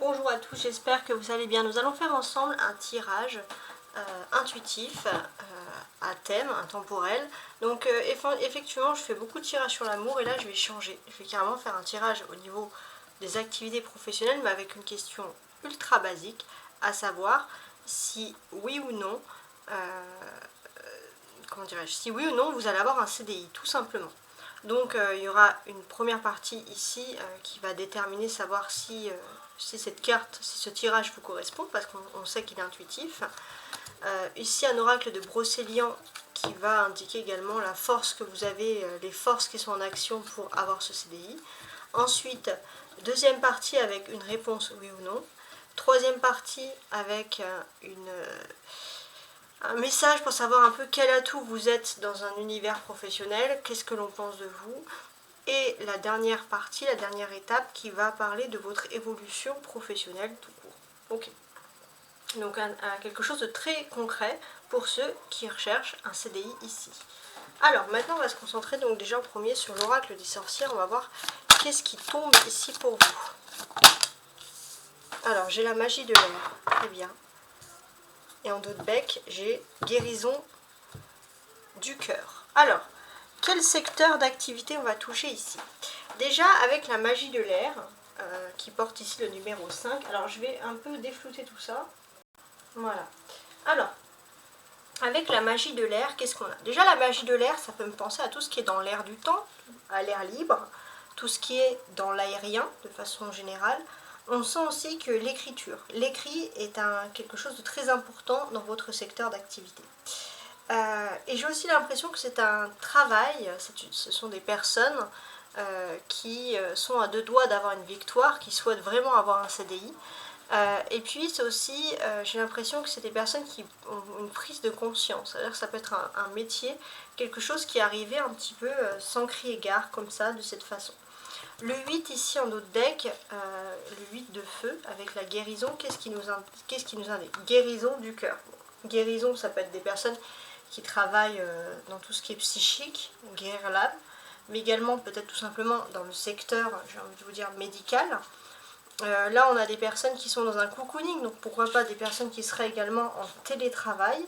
Bonjour à tous, j'espère que vous allez bien. Nous allons faire ensemble un tirage intuitif à thème, intemporel. Donc effectivement, je fais beaucoup de tirages sur l'amour et là je vais changer. Je vais carrément faire un tirage au niveau des activités professionnelles, mais avec une question ultra basique, à savoir si oui ou non, comment dirais-je, si oui ou non vous allez avoir un CDI, tout simplement. Donc il y aura une première partie ici qui va déterminer savoir si cette carte, si ce tirage vous correspond, parce qu'on sait qu'il est intuitif. Ici un oracle de Brocéliande qui va indiquer également la force que vous avez, les forces qui sont en action pour avoir ce CDI. Ensuite, deuxième partie avec une réponse oui ou non. Troisième partie avec un message pour savoir un peu quel atout vous êtes dans un univers professionnel, qu'est-ce que l'on pense de vous. Et la dernière partie, la dernière étape qui va parler de votre évolution professionnelle tout court. Ok. Donc quelque chose de très concret pour ceux qui recherchent un CDI ici. Alors maintenant on va se concentrer donc déjà en premier sur l'oracle des sorcières. On va voir qu'est-ce qui tombe ici pour vous. Alors j'ai la magie de l'air, très bien. Et en dos de bec j'ai guérison du cœur. Alors quel secteur d'activité on va toucher ici? Déjà avec la magie de l'air, qui porte ici le numéro 5, alors je vais un peu déflouter tout ça. Voilà. Alors, avec la magie de l'air, qu'est-ce qu'on a? Déjà la magie de l'air, ça peut me penser à tout ce qui est dans l'air du temps, à l'air libre, tout ce qui est dans l'aérien de façon générale. On sent aussi que l'écriture, l'écrit est quelque chose de très important dans votre secteur d'activité. Et j'ai aussi l'impression que c'est un travail, ce sont des personnes qui sont à deux doigts d'avoir une victoire, qui souhaitent vraiment avoir un CDI. Et puis c'est aussi, j'ai l'impression que c'est des personnes qui ont une prise de conscience, c'est-à-dire que ça peut être un métier, quelque chose qui est arrivé un petit peu sans crier gare, comme ça, de cette façon. Le 8 ici en haut de deck, le 8 de feu, avec la guérison, qu'est-ce qui nous indique? Guérison du cœur. Bon, guérison, ça peut être des personnes qui travaillent dans tout ce qui est psychique, guérir l'âme, mais également peut-être tout simplement dans le secteur, j'ai envie de vous dire, médical. Là on a des personnes qui sont dans un cocooning, donc pourquoi pas des personnes qui seraient également en télétravail.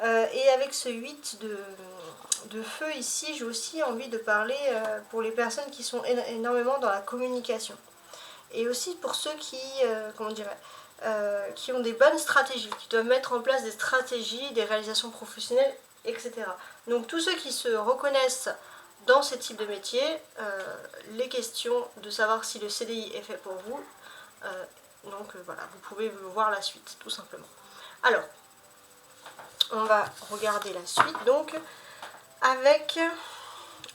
Et avec ce 8 de feu ici, j'ai aussi envie de parler pour les personnes qui sont énormément dans la communication. Et aussi pour ceux qui, qui ont des bonnes stratégies, qui doivent mettre en place des stratégies, des réalisations professionnelles, etc. Donc tous ceux qui se reconnaissent dans ce type de métier, les questions de savoir si le CDI est fait pour vous, voilà, vous pouvez voir la suite, tout simplement. Alors, on va regarder la suite, donc, avec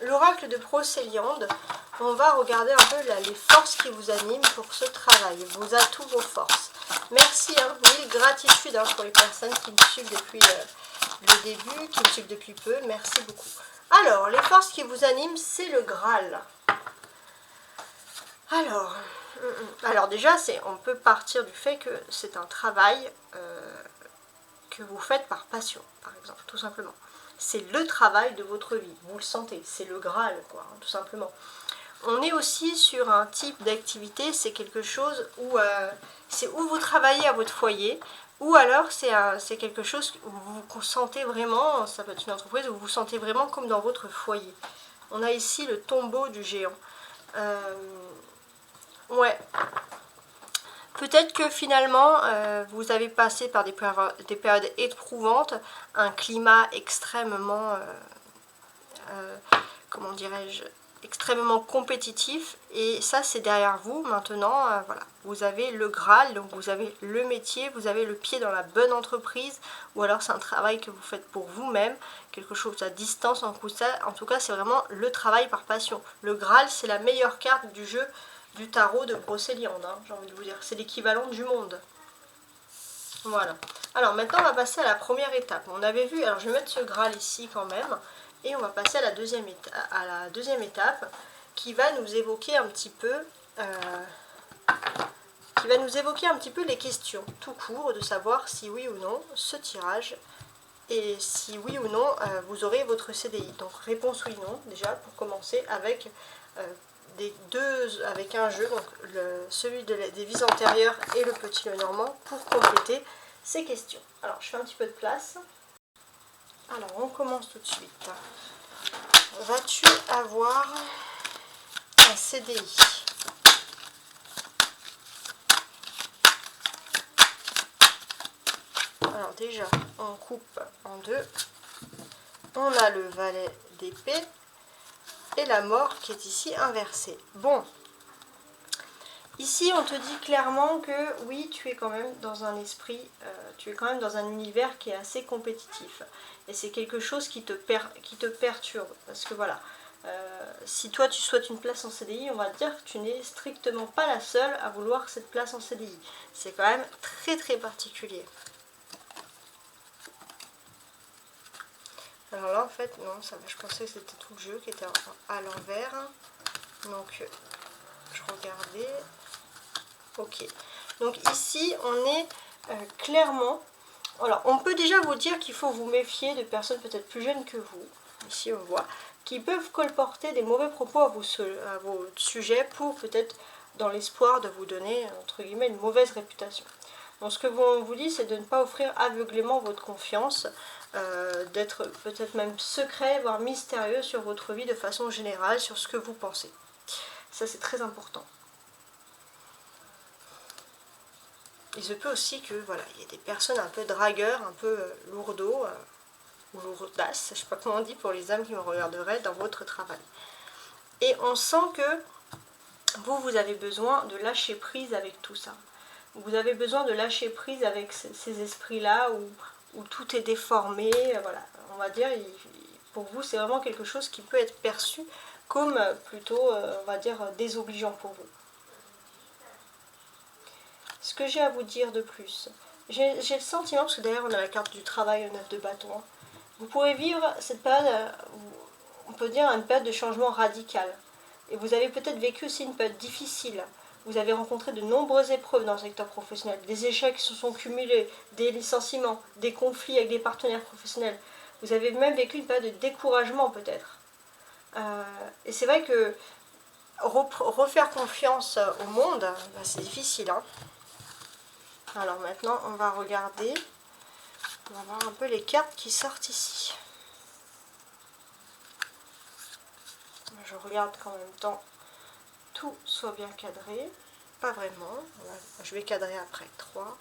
l'oracle de Brocéliande. On va regarder un peu les forces qui vous animent pour ce travail, vos atouts, vos forces. Merci, mille gratitudes pour les personnes qui me suivent depuis le début, qui me suivent depuis peu, merci beaucoup. Alors, les forces qui vous animent, c'est le Graal. Alors déjà, on peut partir du fait que c'est un travail que vous faites par passion, par exemple, tout simplement. C'est le travail de votre vie, vous le sentez, c'est le Graal, quoi, tout simplement. On est aussi sur un type d'activité, c'est quelque chose où c'est où vous travaillez à votre foyer, ou alors c'est quelque chose où vous vous sentez vraiment, ça peut être une entreprise où vous vous sentez vraiment comme dans votre foyer. On a ici le tombeau du géant. Ouais. Peut-être que finalement, vous avez passé par des périodes éprouvantes, un climat extrêmement, comment dirais-je, extrêmement compétitif, et ça c'est derrière vous maintenant. Voilà, vous avez le Graal, donc vous avez le métier, vous avez le pied dans la bonne entreprise, ou alors c'est un travail que vous faites pour vous-même, quelque chose à distance. En tout cas c'est vraiment le travail par passion. Le Graal, c'est la meilleure carte du jeu du tarot de Brocéliande, j'ai envie de vous dire, c'est l'équivalent du monde. Voilà. Alors maintenant on va passer à la première étape. On avait vu, alors je vais mettre ce Graal ici quand même, et on va passer à la deuxième étape qui va nous évoquer un petit peu les questions tout court, de savoir si oui ou non ce tirage, et si oui ou non vous aurez votre CDI. Donc réponse oui non déjà pour commencer avec des deux avec un jeu, donc celui des vies antérieures et le petit Lenormand, pour compléter ces questions. Alors je fais un petit peu de place. Alors on commence tout de suite. Vas-tu avoir un CDI? Alors déjà, on coupe en deux. On a le valet d'épée et la mort qui est ici inversée. Bon, ici on te dit clairement que oui, tu es quand même dans un esprit, tu es quand même dans un univers qui est assez compétitif. Et c'est quelque chose qui te perturbe. Parce que voilà, si toi tu souhaites une place en CDI, on va te dire que tu n'es strictement pas la seule à vouloir cette place en CDI. C'est quand même très très particulier. Alors là en fait non, ça va, je pensais que c'était tout le jeu qui était à l'envers. Donc je regardais. Ok. Donc ici on est clairement. Alors on peut déjà vous dire qu'il faut vous méfier de personnes peut-être plus jeunes que vous. Ici on voit. Qui peuvent colporter des mauvais propos à vos sujets pour peut-être dans l'espoir de vous donner entre guillemets une mauvaise réputation. Donc ce que on vous dit, c'est de ne pas offrir aveuglément votre confiance, d'être peut-être même secret, voire mystérieux sur votre vie de façon générale, sur ce que vous pensez. Ça c'est très important. Il se peut aussi que voilà, il y ait des personnes un peu dragueurs, un peu lourdeaux, ou lourdasses, je ne sais pas comment on dit pour les âmes qui me regarderaient dans votre travail. Et on sent que vous avez besoin de lâcher prise avec tout ça. Vous avez besoin de lâcher prise avec ces esprits-là où tout est déformé. Voilà, on va dire, pour vous, c'est vraiment quelque chose qui peut être perçu comme plutôt, on va dire, désobligeant pour vous. Ce que j'ai à vous dire de plus, j'ai le sentiment, parce que derrière on a la carte du travail, le 9 de bâton, vous pourrez vivre cette période, on peut dire une période de changement radical. Et vous avez peut-être vécu aussi une période difficile. Vous avez rencontré de nombreuses épreuves dans le secteur professionnel, des échecs qui se sont cumulés, des licenciements, des conflits avec des partenaires professionnels. Vous avez même vécu une période de découragement peut-être. Et c'est vrai que refaire confiance au monde, bah, c'est difficile. Hein. Alors maintenant, on va regarder, on va voir un peu les cartes qui sortent ici. Je regarde qu'en même temps, tout soit bien cadré. Pas vraiment. Je vais cadrer après 3.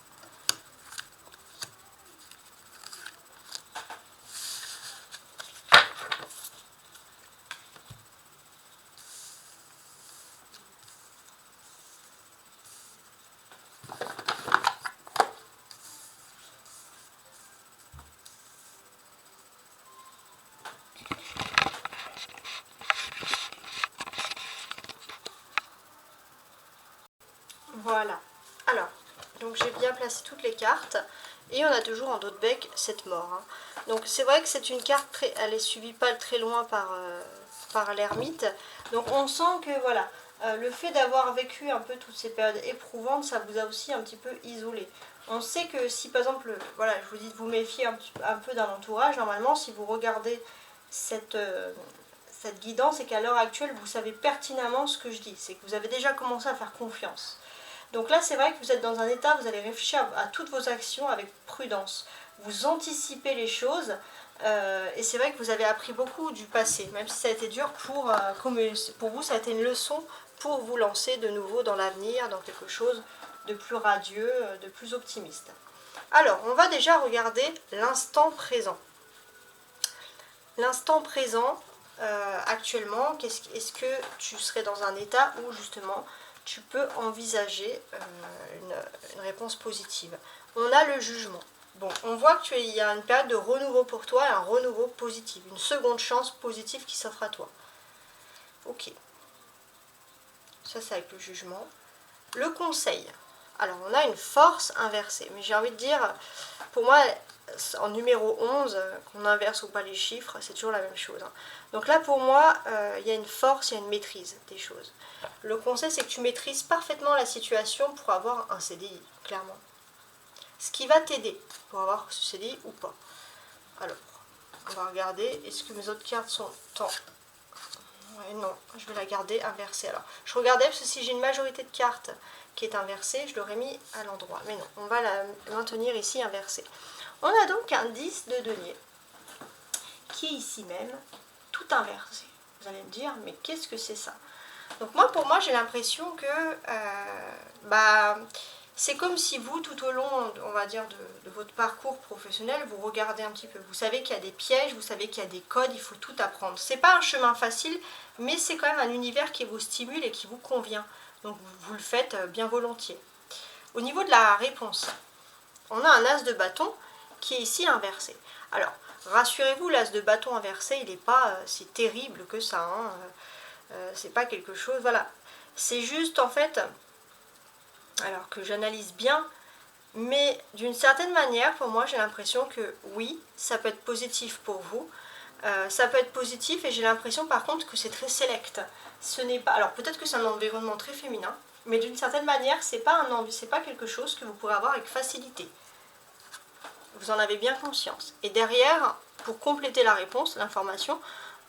Voilà. Alors, donc j'ai bien placé toutes les cartes. Et on a toujours en dos de bec cette mort. Hein. Donc c'est vrai que c'est une carte, elle est suivie pas très loin par l'ermite. Donc on sent que voilà, le fait d'avoir vécu un peu toutes ces périodes éprouvantes, ça vous a aussi un petit peu isolé. On sait que si par exemple, voilà, je vous dis de vous méfier un peu d'un entourage, normalement si vous regardez cette guidance, et qu'à l'heure actuelle vous savez pertinemment ce que je dis, c'est que vous avez déjà commencé à faire confiance. Donc là, c'est vrai que vous êtes dans un état, vous allez réfléchir à toutes vos actions avec prudence. Vous anticipez les choses et c'est vrai que vous avez appris beaucoup du passé, même si ça a été dur pour vous, ça a été une leçon pour vous lancer de nouveau dans l'avenir, dans quelque chose de plus radieux, de plus optimiste. Alors, on va déjà regarder l'instant présent. L'instant présent, actuellement, est-ce que tu serais dans un état où justement tu peux envisager une réponse positive. On a le jugement. Bon, on voit qu'il y a une période de renouveau pour toi, un renouveau positif, une seconde chance positive qui s'offre à toi. Ok. Ça, c'est avec le jugement. Le conseil. Alors, on a une force inversée. Mais j'ai envie de dire, pour moi, en numéro 11, qu'on inverse ou pas les chiffres, c'est toujours la même chose. Hein. Donc là, pour moi, il y a une force, il y a une maîtrise des choses. Le conseil, c'est que tu maîtrises parfaitement la situation pour avoir un CDI, clairement. Ce qui va t'aider pour avoir ce CDI ou pas. Alors, on va regarder, est-ce que mes autres cartes sont temps. Ouais, non, je vais la garder inversée. Alors, je regardais parce que si j'ai une majorité de cartes qui est inversée, je l'aurais mis à l'endroit. Mais non, on va la maintenir ici inversée. On a donc un 10 de denier qui est ici même, tout inversé. Vous allez me dire, mais qu'est-ce que c'est ça? Donc moi, pour moi, j'ai l'impression que c'est comme si vous, tout au long, on va dire, de votre parcours professionnel, vous regardez un petit peu. Vous savez qu'il y a des pièges, vous savez qu'il y a des codes, il faut tout apprendre. C'est pas un chemin facile, mais c'est quand même un univers qui vous stimule et qui vous convient. Donc vous le faites bien volontiers. Au niveau de la réponse, on a un as de bâton qui est ici inversé. Alors, rassurez-vous, l'as de bâton inversé, il n'est pas si terrible que ça. Hein. C'est pas quelque chose, voilà. C'est juste en fait, alors que j'analyse bien, mais d'une certaine manière, pour moi, j'ai l'impression que oui, ça peut être positif pour vous. Ça peut être positif et j'ai l'impression par contre que c'est très sélect. Ce n'est pas, alors peut-être que c'est un environnement très féminin, mais d'une certaine manière, c'est pas quelque chose que vous pourrez avoir avec facilité. Vous en avez bien conscience. Et derrière, pour compléter la réponse, l'information,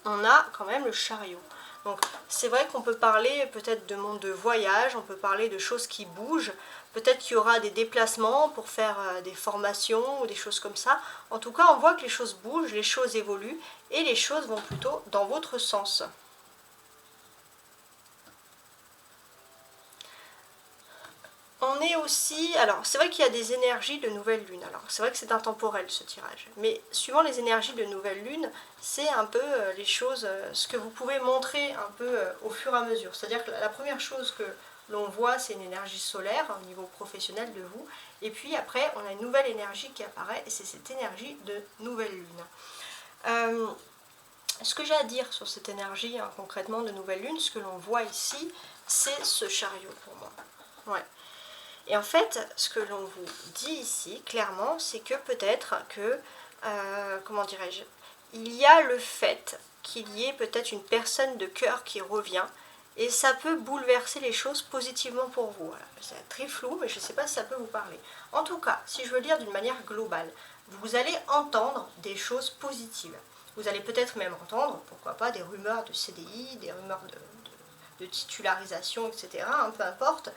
on a quand même le chariot. Donc c'est vrai qu'on peut parler peut-être de monde de voyage, on peut parler de choses qui bougent, peut-être qu'il y aura des déplacements pour faire des formations ou des choses comme ça. En tout cas, on voit que les choses bougent, les choses évoluent et les choses vont plutôt dans votre sens. On est aussi, alors c'est vrai qu'il y a des énergies de nouvelle lune, alors c'est vrai que c'est intemporel ce tirage, mais suivant les énergies de nouvelle lune, c'est un peu les choses, ce que vous pouvez montrer un peu au fur et à mesure. C'est-à-dire que la première chose que l'on voit, c'est une énergie solaire au niveau professionnel de vous, et puis après on a une nouvelle énergie qui apparaît, et c'est cette énergie de nouvelle lune. Ce que j'ai à dire sur cette énergie concrètement de nouvelle lune, ce que l'on voit ici, c'est ce chariot pour moi. Ouais. Et en fait, ce que l'on vous dit ici, clairement, c'est que peut-être que, comment dirais-je, il y a le fait qu'il y ait peut-être une personne de cœur qui revient, et ça peut bouleverser les choses positivement pour vous. Voilà. C'est très flou, mais je ne sais pas si ça peut vous parler. En tout cas, si je veux lire d'une manière globale, vous allez entendre des choses positives. Vous allez peut-être même entendre, pourquoi pas, des rumeurs de CDI, des rumeurs de titularisation, etc., hein, peu importe.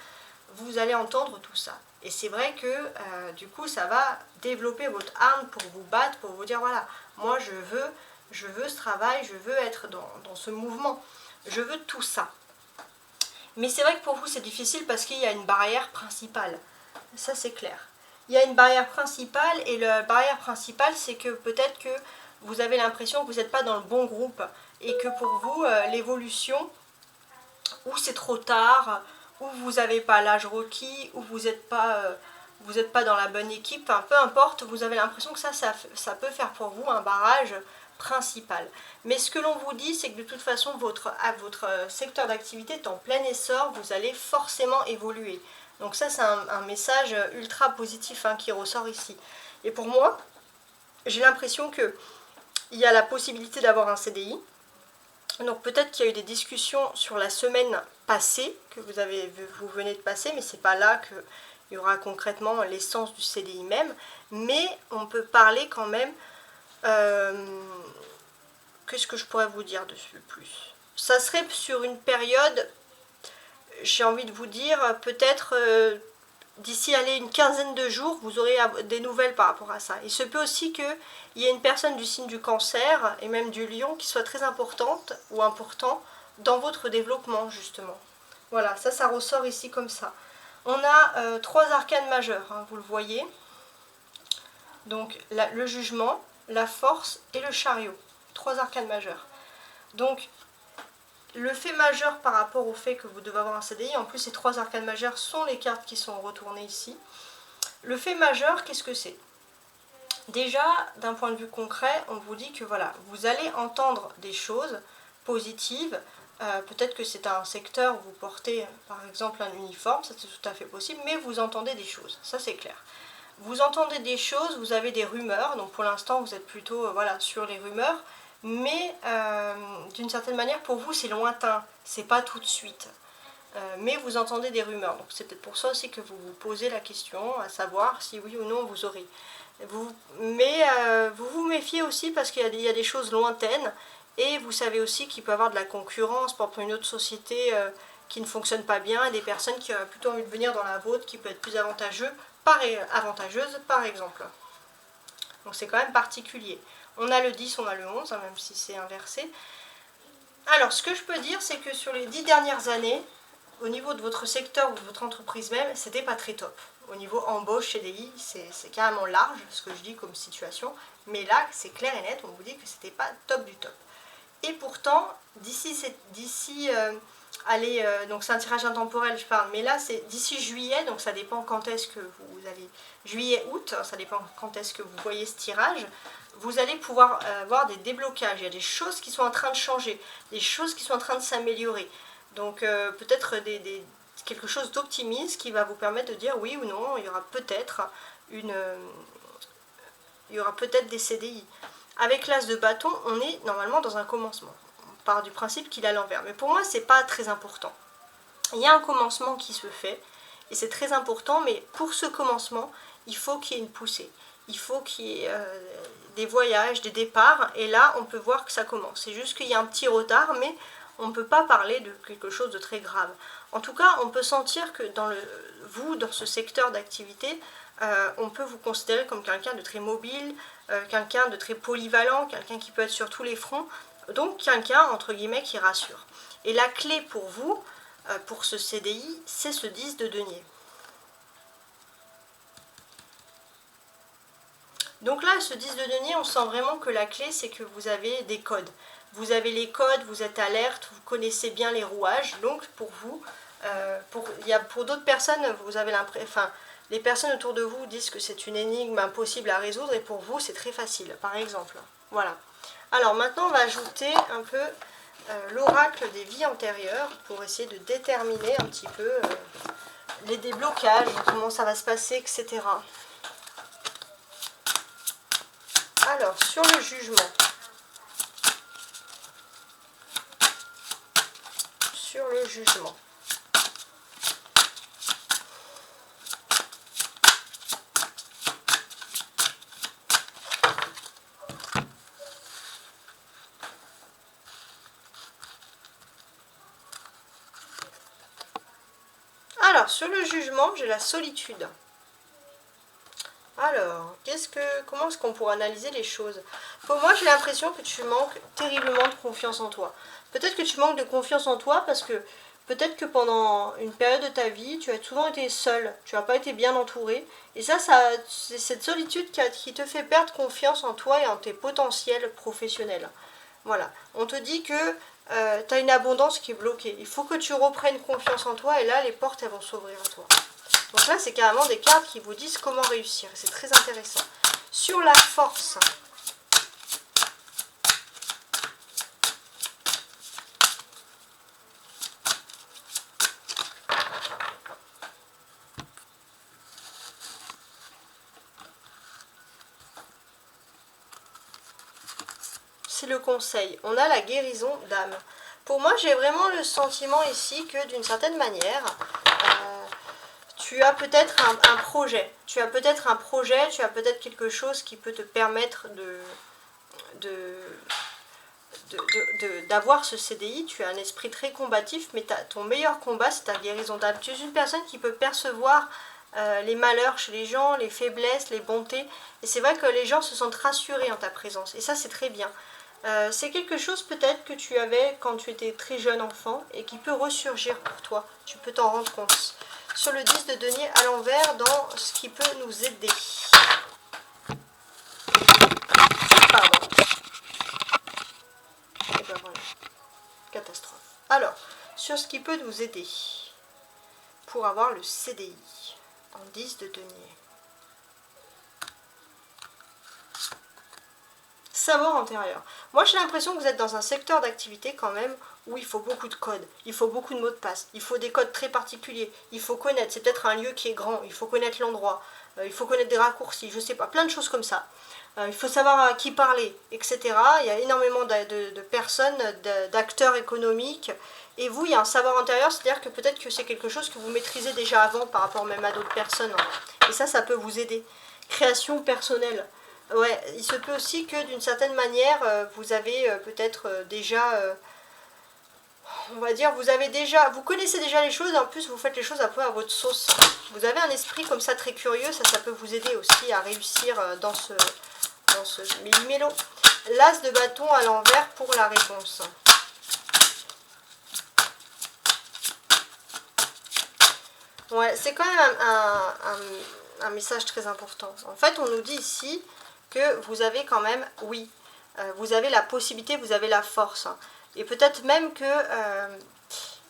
Vous allez entendre tout ça. Et c'est vrai que du coup, ça va développer votre âme pour vous battre, pour vous dire, voilà, moi je veux ce travail, je veux être dans ce mouvement, je veux tout ça. Mais c'est vrai que pour vous, c'est difficile parce qu'il y a une barrière principale. Ça, c'est clair. Il y a une barrière principale, et la barrière principale, c'est que peut-être que vous avez l'impression que vous n'êtes pas dans le bon groupe, et que pour vous, l'évolution, ou c'est trop tard, ou vous n'avez pas l'âge requis, ou vous n'êtes pas dans la bonne équipe, enfin, peu importe, vous avez l'impression que ça peut faire pour vous un barrage principal. Mais ce que l'on vous dit, c'est que de toute façon, votre secteur d'activité est en plein essor, vous allez forcément évoluer. Donc ça, c'est un message ultra positif qui ressort ici. Et pour moi, j'ai l'impression qu'il y a la possibilité d'avoir un CDI. Donc peut-être qu'il y a eu des discussions sur la semaine passée que vous venez de passer, mais c'est pas là qu'il y aura concrètement l'essence du CDI même. Mais on peut parler quand même. Qu'est-ce que je pourrais vous dire dessus plus? Ça serait sur une période, j'ai envie de vous dire, peut-être d'ici une quinzaine de jours, vous aurez des nouvelles par rapport à ça. Il se peut aussi qu'il y ait une personne du signe du cancer et même du lion qui soit très importante ou important dans votre développement justement. Voilà, ça ressort ici comme ça. On a 3 arcanes majeurs, vous le voyez. Donc le jugement, la force et le chariot. 3 arcanes majeurs. Donc le fait majeur par rapport au fait que vous devez avoir un CDI, en plus ces 3 arcanes majeures sont les cartes qui sont retournées ici. Le fait majeur, qu'est-ce que c'est? Déjà, d'un point de vue concret, on vous dit que voilà, vous allez entendre des choses positives. Peut-être que c'est un secteur où vous portez par exemple un uniforme, ça c'est tout à fait possible, mais vous entendez des choses, ça c'est clair. Vous entendez des choses, vous avez des rumeurs, donc pour l'instant vous êtes plutôt voilà, sur les rumeurs, mais d'une certaine manière pour vous c'est lointain, c'est pas tout de suite. Mais vous entendez des rumeurs, donc c'est peut-être pour ça aussi que vous vous posez la question, à savoir si oui ou non vous aurez. Vous vous méfiez aussi parce qu'il y a des choses lointaines Et vous savez aussi qu'il peut y avoir de la concurrence pour une autre société qui ne fonctionne pas bien, et des personnes qui auraient plutôt envie de venir dans la vôtre, qui peut être plus avantageuse par exemple. Donc c'est quand même particulier. On a le 10, on a le 11, hein, même si c'est inversé. Alors ce que je peux dire, c'est que sur les 10 dernières années, au niveau de votre secteur ou de votre entreprise même, c'était pas très top. Au niveau embauche, CDI, c'est carrément large ce que je dis comme situation. Mais là, c'est clair et net, on vous dit que c'était pas top du top. Et pourtant, donc c'est un tirage intemporel, je parle, mais là c'est d'ici juillet, donc ça dépend quand est-ce que vous allez, juillet-août, ça dépend quand est-ce que vous voyez ce tirage, vous allez pouvoir avoir des déblocages, il y a des choses qui sont en train de changer, des choses qui sont en train de s'améliorer, donc peut-être quelque chose d'optimiste qui va vous permettre de dire oui ou non, il y aura peut-être des CDI. Avec l'as de bâton, on est normalement dans un commencement. On part du principe qu'il est à l'envers. Mais pour moi, c'est pas très important. Il y a un commencement qui se fait, et c'est très important, mais pour ce commencement, il faut qu'il y ait une poussée. Il faut qu'il y ait des voyages, des départs, et là, on peut voir que ça commence. C'est juste qu'il y a un petit retard, mais on ne peut pas parler de quelque chose de très grave. En tout cas, on peut sentir que dans ce secteur d'activité, on peut vous considérer comme quelqu'un de très mobile, quelqu'un de très polyvalent, quelqu'un qui peut être sur tous les fronts, donc quelqu'un, entre guillemets, qui rassure. Et la clé pour vous, pour ce CDI, c'est ce 10 de denier. Donc là, ce 10 de denier, on sent vraiment que la clé, c'est que vous avez des codes. Vous avez les codes, vous êtes alerte, vous connaissez bien les rouages, donc pour vous, pour d'autres personnes, vous avez l'impression... Enfin, les personnes autour de vous disent que c'est une énigme impossible à résoudre, et pour vous, c'est très facile, par exemple. Voilà. Alors maintenant, on va ajouter un peu l'oracle des vies antérieures pour essayer de déterminer un petit peu les déblocages, comment ça va se passer, etc. Alors, sur le jugement. Sur le jugement. Alors, sur le jugement, j'ai la solitude. Alors, comment est-ce qu'on pourrait analyser les choses? Pour moi, j'ai l'impression que tu manques terriblement de confiance en toi. Peut-être que tu manques de confiance en toi parce que peut-être que pendant une période de ta vie, tu as souvent été seule, tu n'as pas été bien entourée. Et ça c'est cette solitude qui te fait perdre confiance en toi et en tes potentiels professionnels. Voilà, on te dit que tu as une abondance qui est bloquée. Il faut que tu reprennes confiance en toi et là, les portes elles vont s'ouvrir à toi. Donc là, c'est carrément des cartes qui vous disent comment réussir. C'est très intéressant. Sur la force. C'est le conseil. On a la guérison d'âme. Pour moi, j'ai vraiment le sentiment ici que d'une certaine manière, tu as peut-être un projet. Tu as peut-être quelque chose qui peut te permettre d'avoir ce CDI. Tu as un esprit très combatif, mais ton meilleur combat, c'est ta guérison d'âme. Tu es une personne qui peut percevoir les malheurs chez les gens, les faiblesses, les bontés. Et c'est vrai que les gens se sentent rassurés en ta présence. Et ça, c'est très bien. C'est quelque chose peut-être que tu avais quand tu étais très jeune enfant et qui peut ressurgir pour toi. Tu peux t'en rendre compte. Sur le 10 de denier à l'envers, dans ce qui peut nous aider. Pardon. Et ben voilà. Catastrophe. Alors, sur ce qui peut nous aider pour avoir le CDI en 10 de denier. Savoir antérieur. Moi, j'ai l'impression que vous êtes dans un secteur d'activité quand même où il faut beaucoup de codes, il faut beaucoup de mots de passe, il faut des codes très particuliers, il faut connaître, c'est peut-être un lieu qui est grand, il faut connaître l'endroit, il faut connaître des raccourcis, je sais pas, plein de choses comme ça. Il faut savoir à qui parler, etc. Il y a énormément de personnes, d'acteurs économiques, et vous, il y a un savoir antérieur, c'est-à-dire que peut-être que c'est quelque chose que vous maîtrisez déjà avant par rapport même à d'autres personnes, et ça peut vous aider. Création personnelle. Ouais, il se peut aussi que d'une certaine manière, vous avez peut-être déjà, on va dire, vous connaissez déjà les choses, et en plus vous faites les choses un peu à votre sauce. Vous avez un esprit comme ça très curieux, ça peut vous aider aussi à réussir dans ce méli-mélo. L'as de bâton à l'envers pour la réponse. Ouais, c'est quand même un message très important. En fait, on nous dit ici que vous avez quand même, oui, vous avez la possibilité, vous avez la force. Et peut-être même que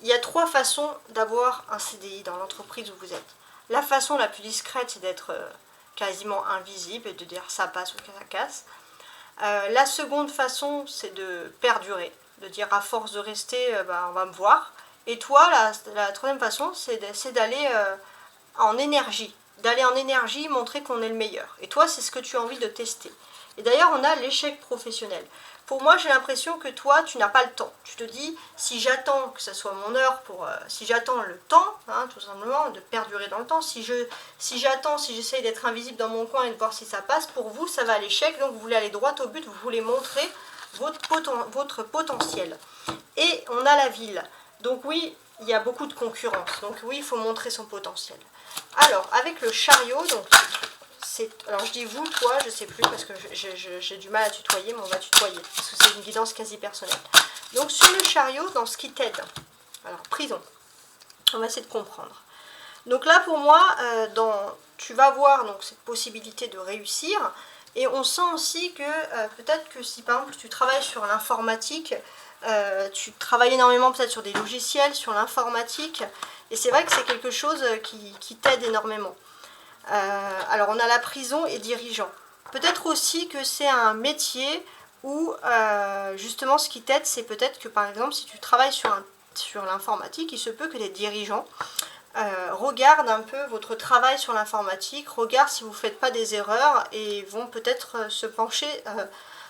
il y a 3 façons d'avoir un CDI dans l'entreprise où vous êtes. La façon la plus discrète, c'est d'être quasiment invisible et de dire ça passe ou ça casse. La seconde façon, c'est de perdurer, de dire à force de rester, on va me voir. Et toi, la troisième façon, c'est d'aller en énergie, montrer qu'on est le meilleur. Et toi, c'est ce que tu as envie de tester. Et d'ailleurs, on a l'échec professionnel. Pour moi, j'ai l'impression que toi, tu n'as pas le temps. Tu te dis, si j'attends que ce soit mon heure, si j'attends le temps, hein, tout simplement, de perdurer dans le temps, si j'essaye d'être invisible dans mon coin et de voir si ça passe, pour vous, ça va à l'échec. Donc, vous voulez aller droit au but, vous voulez montrer votre potentiel. Et on a la ville. Donc oui, il y a beaucoup de concurrence. Donc oui, il faut montrer son potentiel. Alors, avec le chariot, donc alors je dis vous, toi, je sais plus parce que j'ai du mal à tutoyer, mais on va tutoyer parce que c'est une guidance quasi personnelle. Donc sur le chariot, dans ce qui t'aide, alors prison, on va essayer de comprendre. Donc là pour moi, tu vas voir donc cette possibilité de réussir et on sent aussi que peut-être que si par exemple tu travailles sur l'informatique, tu travailles énormément peut-être sur des logiciels, sur l'informatique et c'est vrai que c'est quelque chose qui t'aide énormément. Alors on a la prison et dirigeant. Peut-être aussi que c'est un métier où justement ce qui t'aide, c'est peut-être que par exemple si tu travailles sur l'informatique, il se peut que les dirigeants regardent un peu votre travail sur l'informatique, regardent si vous ne faites pas des erreurs et vont peut-être se pencher,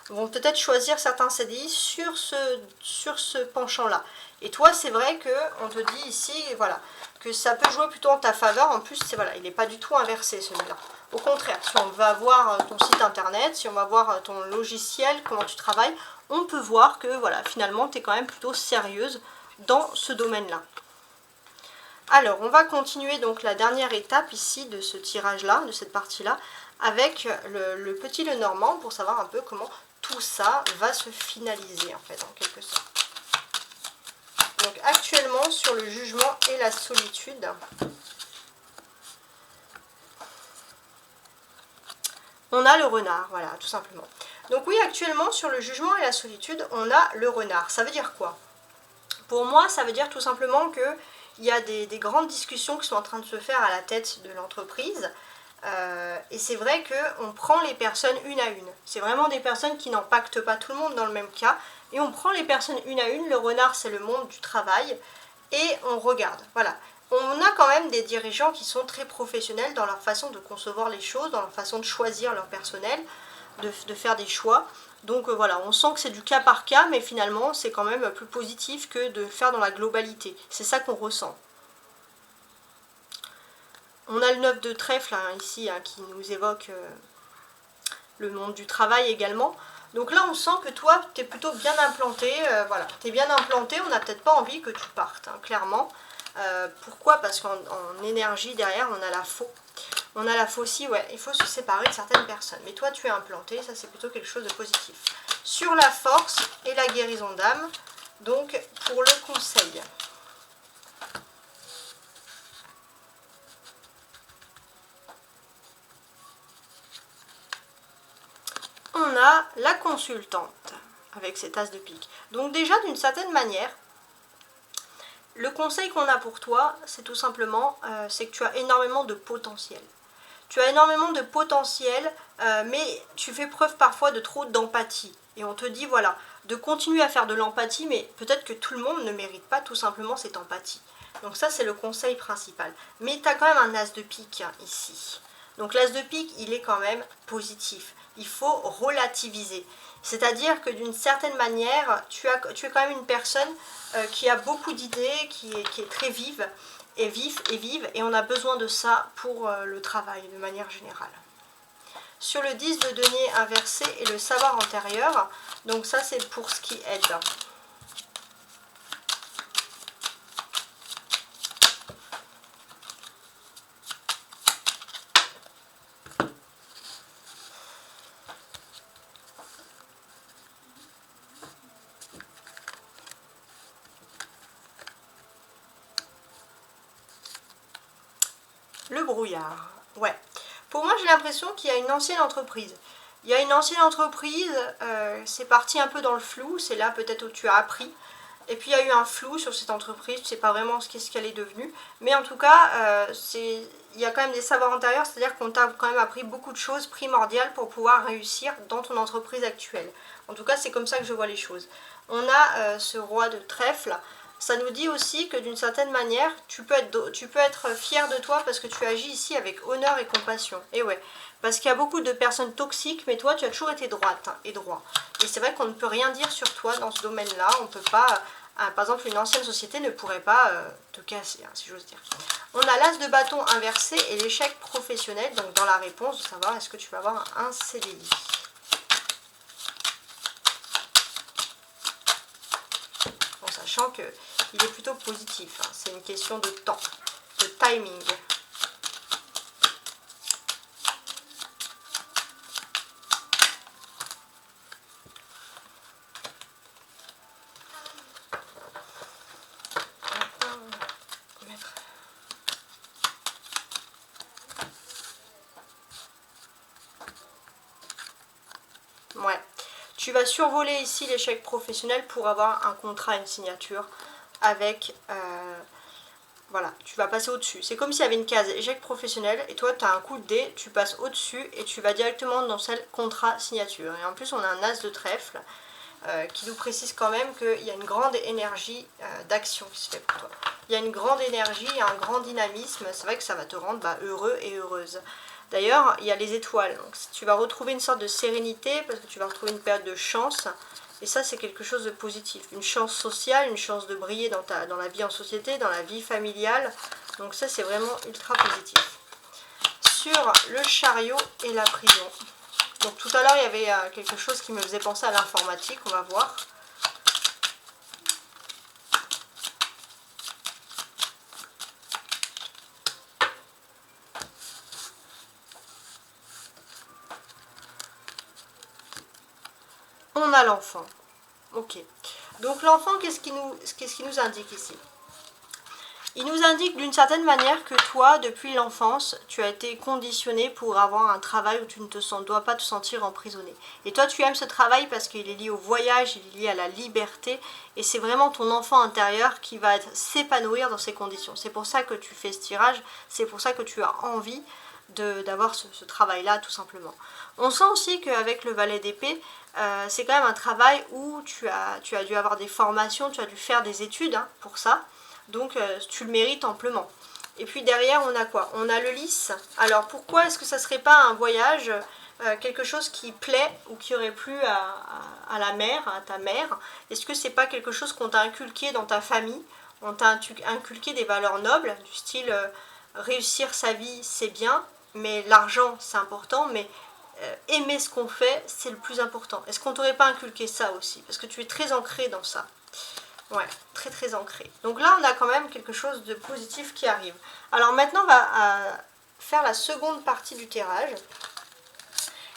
vont peut-être choisir certains CDI sur ce penchant-là. Et toi, c'est vrai qu'on te dit ici, voilà, que ça peut jouer plutôt en ta faveur. En plus, voilà, il n'est pas du tout inversé celui-là. Au contraire, si on va voir ton site internet, si on va voir ton logiciel, comment tu travailles, on peut voir que voilà, finalement, tu es quand même plutôt sérieuse dans ce domaine-là. Alors, on va continuer donc la dernière étape ici de ce tirage-là, de cette partie-là, avec le petit Lenormand pour savoir un peu comment tout ça va se finaliser en fait, en quelque sorte. Donc actuellement sur le jugement et la solitude, on a le renard, voilà, tout simplement. Donc oui, actuellement sur le jugement et la solitude, on a le renard. Ça veut dire quoi? Pour moi, ça veut dire tout simplement que il y a des grandes discussions qui sont en train de se faire à la tête de l'entreprise. Et c'est vrai qu'on prend les personnes une à une. C'est vraiment des personnes qui n'impactent pas tout le monde dans le même cas. Et on prend les personnes une à une. Le renard, c'est le monde du travail. Et on regarde. Voilà. On a quand même des dirigeants qui sont très professionnels dans leur façon de concevoir les choses, dans leur façon de choisir leur personnel, de faire des choix. Donc voilà, on sent que c'est du cas par cas, mais finalement c'est quand même plus positif que de le faire dans la globalité. C'est ça qu'on ressent. On a le 9 de trèfle hein, ici hein, qui nous évoque le monde du travail également. Donc là on sent que toi tu es plutôt bien implanté, voilà, tu es bien implanté, on n'a peut-être pas envie que tu partes, hein, clairement. Pourquoi? Parce qu'en énergie derrière on a la faux. On a la faucille, ouais, il faut se séparer de certaines personnes. Mais toi tu es implanté, ça c'est plutôt quelque chose de positif. Sur la force et la guérison d'âme, donc pour le conseil. On a la consultante avec cet as de pique. Donc déjà d'une certaine manière, le conseil qu'on a pour toi, c'est tout simplement, c'est que tu as énormément de potentiel. Tu as énormément de potentiel, mais tu fais preuve parfois de trop d'empathie. Et on te dit, voilà, de continuer à faire de l'empathie, mais peut-être que tout le monde ne mérite pas tout simplement cette empathie. Donc ça, c'est le conseil principal. Mais tu as quand même un as de pique hein, ici. Donc l'as de pique, il est quand même positif. Il faut relativiser. C'est-à-dire que d'une certaine manière, tu es quand même une personne qui a beaucoup d'idées, qui est très vive, et vive, et on a besoin de ça pour le travail de manière générale. Sur le 10 de denier inversé et le savoir antérieur, donc ça c'est pour ce qui aide. Le brouillard, ouais. Pour moi, j'ai l'impression qu'il y a une ancienne entreprise. Il y a une ancienne entreprise, c'est parti un peu dans le flou, c'est là peut-être où tu as appris. Et puis il y a eu un flou sur cette entreprise, tu ne sais pas vraiment ce qu'elle est devenue. Mais en tout cas, il y a quand même des savoirs antérieurs, c'est-à-dire qu'on t'a quand même appris beaucoup de choses primordiales pour pouvoir réussir dans ton entreprise actuelle. En tout cas, c'est comme ça que je vois les choses. On a ce roi de trèfle. Ça nous dit aussi que d'une certaine manière, tu peux être fier de toi parce que tu agis ici avec honneur et compassion. Et ouais, parce qu'il y a beaucoup de personnes toxiques, mais toi, tu as toujours été droite et droit. Et c'est vrai qu'on ne peut rien dire sur toi dans ce domaine-là. On ne peut pas, par exemple, une ancienne société ne pourrait pas te casser, hein, si j'ose dire. On a l'as de bâton inversé et l'échec professionnel, donc dans la réponse, de savoir est-ce que tu vas avoir un CDI. En sachant qu'il est plutôt positif, hein. C'est une question de temps, de timing. Ouais. Tu vas survoler ici l'échec professionnel pour avoir un contrat, une signature avec... voilà, tu vas passer au-dessus. C'est comme s'il y avait une case échec professionnel et toi tu as un coup de dé, tu passes au-dessus et tu vas directement dans celle contrat signature. Et en plus on a un as de trèfle qui nous précise quand même qu'il y a une grande énergie d'action qui se fait pour toi. Il y a une grande énergie, un grand dynamisme, c'est vrai que ça va te rendre heureux et heureuse. D'ailleurs, il y a les étoiles, donc tu vas retrouver une sorte de sérénité parce que tu vas retrouver une période de chance. Et ça, c'est quelque chose de positif. Une chance sociale, une chance de briller dans la vie en société, dans la vie familiale. Donc ça, c'est vraiment ultra positif. Sur le chariot et la prison. Donc tout à l'heure, il y avait quelque chose qui me faisait penser à l'informatique. On va voir. On a l'enfant. Ok. Donc l'enfant, qu'est-ce qu'il nous indique ici? Il nous indique d'une certaine manière que toi, depuis l'enfance, tu as été conditionné pour avoir un travail où tu ne dois pas te sentir emprisonné. Et toi, tu aimes ce travail parce qu'il est lié au voyage, il est lié à la liberté. Et c'est vraiment ton enfant intérieur qui va s'épanouir dans ces conditions. C'est pour ça que tu fais ce tirage, c'est pour ça que tu as envie d'avoir ce travail-là, tout simplement. On sent aussi qu'avec le valet d'épée, c'est quand même un travail où tu as dû avoir des formations, tu as dû faire des études pour ça. Donc tu le mérites amplement. Et puis derrière on a quoi? On a le lys. Alors pourquoi est-ce que ça serait pas un voyage, quelque chose qui plaît ou qui aurait plu à la mère, à ta mère? Est-ce que c'est pas quelque chose qu'on t'a inculqué dans ta famille? On t'a inculqué des valeurs nobles, du style réussir sa vie c'est bien, mais l'argent c'est important, mais aimer ce qu'on fait c'est le plus important. Est-ce qu'on t'aurait pas inculqué ça aussi? Parce que tu es très ancré dans ça. Ouais, très très ancré. Donc là, on a quand même quelque chose de positif qui arrive. Alors maintenant, on va faire la seconde partie du tirage.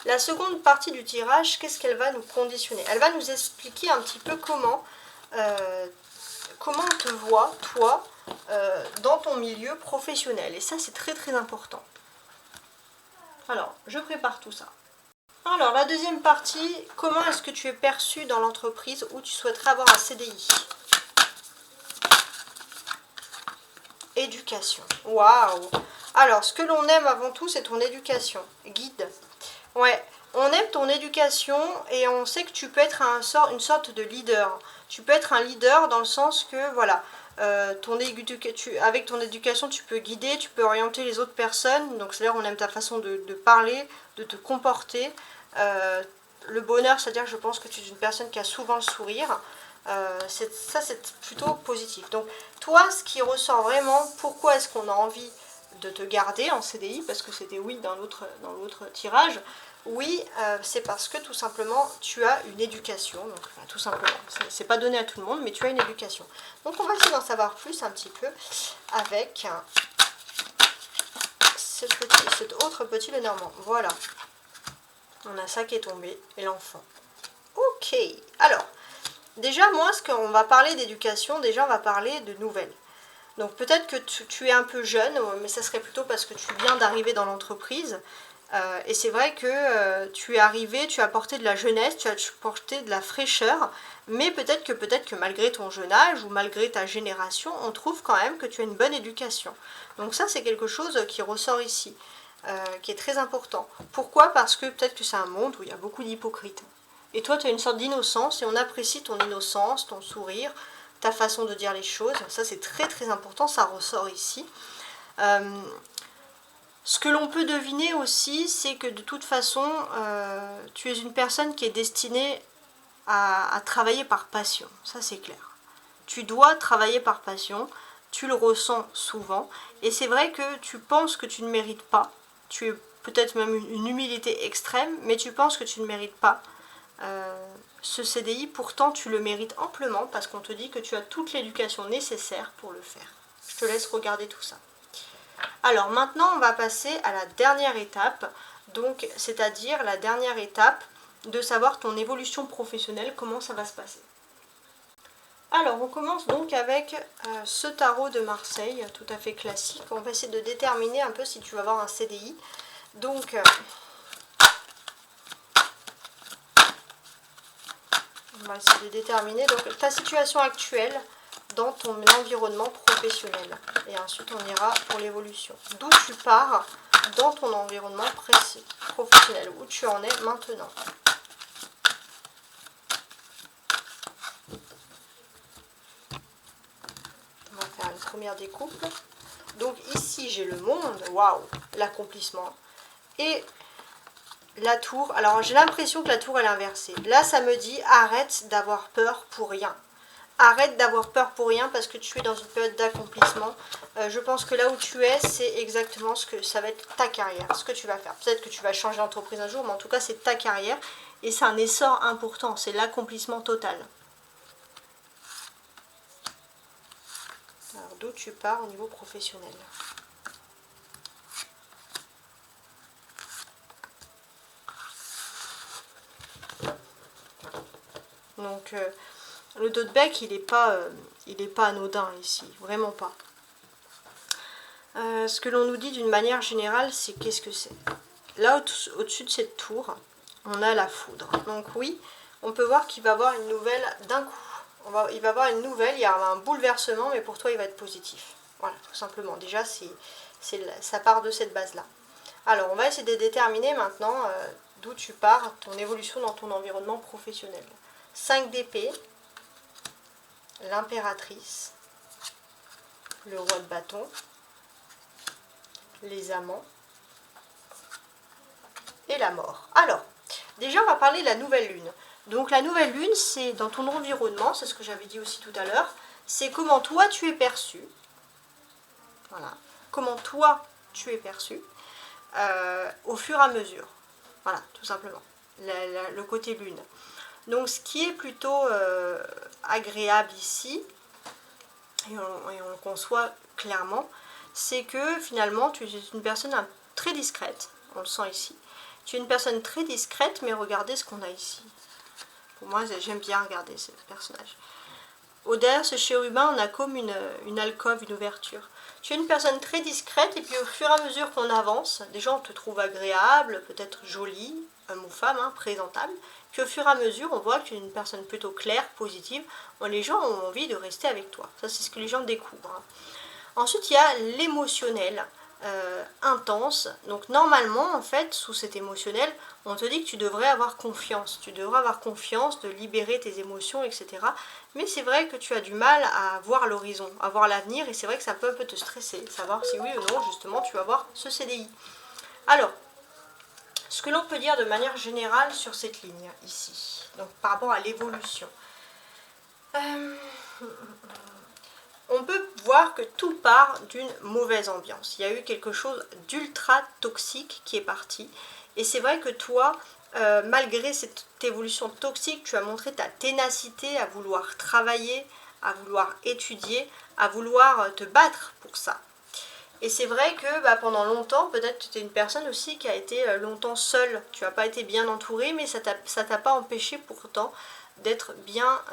La seconde partie du tirage, qu'est-ce qu'elle va nous conditionner? Elle va nous expliquer un petit peu comment on te voit, toi, dans ton milieu professionnel. Et ça, c'est très très important. Alors, je prépare tout ça. Alors, la deuxième partie, comment est-ce que tu es perçu dans l'entreprise où tu souhaiterais avoir un CDI? Éducation. Waouh! Alors, ce que l'on aime avant tout, c'est ton éducation. Guide. Ouais, on aime ton éducation et on sait que tu peux être une sorte de leader. Tu peux être un leader dans le sens que, voilà, avec ton éducation, tu peux guider, tu peux orienter les autres personnes. Donc, c'est-à-dire, on aime ta façon de parler, de te comporter. Le bonheur, c'est-à-dire que je pense que tu es une personne qui a souvent le sourire. Ça c'est plutôt positif. Donc toi, ce qui ressort vraiment, pourquoi est-ce qu'on a envie de te garder en CDI, parce que c'était oui dans l'autre tirage. Oui, c'est parce que tout simplement tu as une éducation, donc enfin, tout simplement, c'est pas donné à tout le monde, mais tu as une éducation. Donc on va essayer d'en savoir plus un petit peu avec cet autre petit Lenormand. Voilà, on a ça qui est tombé, et l'enfant. Ok, alors, déjà moi, ce qu'on va parler d'éducation, déjà on va parler de nouvelles. Donc peut-être que tu es un peu jeune, mais ça serait plutôt parce que tu viens d'arriver dans l'entreprise. Et c'est vrai que tu es arrivé, tu as apporté de la jeunesse, tu as apporté de la fraîcheur, mais peut-être que malgré ton jeune âge ou malgré ta génération, on trouve quand même que tu as une bonne éducation. Donc ça c'est quelque chose qui ressort ici, qui est très important. Pourquoi? Parce que peut-être que c'est un monde où il y a beaucoup d'hypocrites. Et toi tu as une sorte d'innocence et on apprécie ton innocence, ton sourire, ta façon de dire les choses. Ça c'est très très important, ça ressort ici. Ce que l'on peut deviner aussi, c'est que de toute façon, tu es une personne qui est destinée à travailler par passion. Ça, c'est clair. Tu dois travailler par passion, tu le ressens souvent, et c'est vrai que tu penses que tu ne mérites pas. Tu es peut-être même une humilité extrême, mais tu penses que tu ne mérites pas ce CDI. Pourtant, tu le mérites amplement parce qu'on te dit que tu as toute l'éducation nécessaire pour le faire. Je te laisse regarder tout ça. Alors maintenant on va passer à la dernière étape, donc c'est-à-dire la dernière étape de savoir ton évolution professionnelle, comment ça va se passer. Alors on commence donc avec ce tarot de Marseille, tout à fait classique. On va essayer de déterminer un peu si tu vas avoir un CDI. Donc on va essayer de déterminer donc, ta situation actuelle dans ton environnement professionnel. Et ensuite, on ira pour l'évolution. D'où tu pars dans ton environnement professionnel, où tu en es maintenant. On va faire une première découpe. Donc ici, j'ai le monde, waouh, l'accomplissement. Et la tour, alors j'ai l'impression que la tour elle est inversée. Là, ça me dit, arrête d'avoir peur pour rien. Arrête d'avoir peur pour rien parce que tu es dans une période d'accomplissement. Je pense que là où tu es, c'est exactement ce que ça va être ta carrière, ce que tu vas faire. Peut-être que tu vas changer d'entreprise un jour, mais en tout cas, c'est ta carrière. Et c'est un essor important, c'est l'accomplissement total. Alors, d'où tu pars au niveau professionnel? Donc, le dos de bec, il n'est pas anodin ici, vraiment pas. Ce que l'on nous dit d'une manière générale, c'est qu'est-ce que c'est? Là, au-dessus de cette tour, on a la foudre. Donc oui, on peut voir qu'il va y avoir une nouvelle d'un coup. Il va y avoir une nouvelle, il y a un bouleversement, mais pour toi, il va être positif. Voilà, tout simplement. Déjà, ça part de cette base-là. Alors, on va essayer de déterminer maintenant d'où tu pars, ton évolution dans ton environnement professionnel. 5 d'épée, l'impératrice, le roi de bâton, les amants et la mort. Alors, déjà, on va parler de la nouvelle lune. Donc, la nouvelle lune, c'est dans ton environnement, c'est ce que j'avais dit aussi tout à l'heure, c'est comment toi tu es perçu. Voilà. Comment toi tu es perçu au fur et à mesure. Voilà, tout simplement. Le côté lune. Donc, ce qui est plutôt agréable ici, et on le conçoit clairement, c'est que finalement, tu es une personne très discrète. On le sent ici. Tu es une personne très discrète, mais regardez ce qu'on a ici. Pour moi, j'aime bien regarder ce personnage. Derrière ce chérubin, on a comme une alcôve, une ouverture. Tu es une personne très discrète, et puis au fur et à mesure qu'on avance, des gens te trouvent agréable, peut-être jolie, homme ou femme, hein, présentable. Puis au fur et à mesure, on voit que tu es une personne plutôt claire, positive. Les gens ont envie de rester avec toi. Ça, c'est ce que les gens découvrent. Hein. Ensuite, il y a l'émotionnel. Intense. Donc normalement, en fait, sous cet émotionnel, on te dit que tu devrais avoir confiance. Tu devrais avoir confiance de libérer tes émotions, etc. Mais c'est vrai que tu as du mal à voir l'horizon, à voir l'avenir, et c'est vrai que ça peut un peu te stresser, savoir si oui ou non, justement, tu vas avoir ce CDI. Alors, ce que l'on peut dire de manière générale sur cette ligne, ici, donc par rapport à l'évolution. on peut voir que tout part d'une mauvaise ambiance. Il y a eu quelque chose d'ultra toxique qui est parti. Et c'est vrai que toi, malgré cette évolution toxique, tu as montré ta ténacité à vouloir travailler, à vouloir étudier, à vouloir te battre pour ça. Et c'est vrai que pendant longtemps, peut-être tu es une personne aussi qui a été longtemps seule. Tu n'as pas été bien entourée, mais ça t'a pas empêché pourtant d'être bien,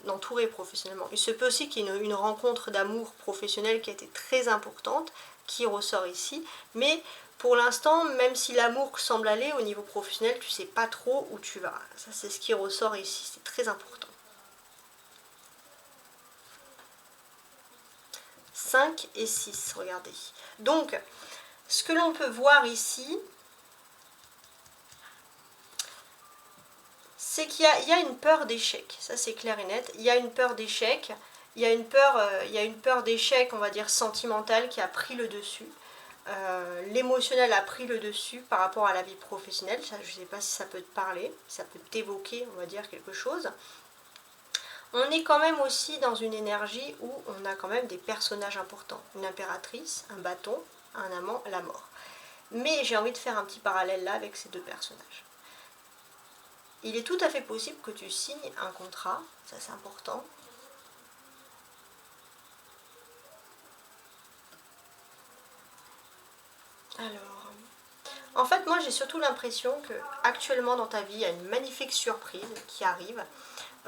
entourée professionnellement. Il se peut aussi qu'il y ait une rencontre d'amour professionnel qui a été très importante, qui ressort ici. Mais pour l'instant, même si l'amour semble aller au niveau professionnel, tu ne sais pas trop où tu vas. Ça, c'est ce qui ressort ici, c'est très important. 5 et 6, regardez. Donc, ce que l'on peut voir ici, c'est qu'il y a une peur d'échec. Ça, c'est clair et net. Il y a une peur d'échec. Il y a une peur d'échec, on va dire, sentimentale qui a pris le dessus. L'émotionnel a pris le dessus par rapport à la vie professionnelle. Ça, je ne sais pas si ça peut te parler, ça peut t'évoquer, on va dire, quelque chose. On est quand même aussi dans une énergie où on a quand même des personnages importants. Une impératrice, un bâton, un amant, la mort. Mais j'ai envie de faire un petit parallèle là avec ces deux personnages. Il est tout à fait possible que tu signes un contrat, ça c'est important. Alors, en fait moi j'ai surtout l'impression que actuellement dans ta vie il y a une magnifique surprise qui arrive.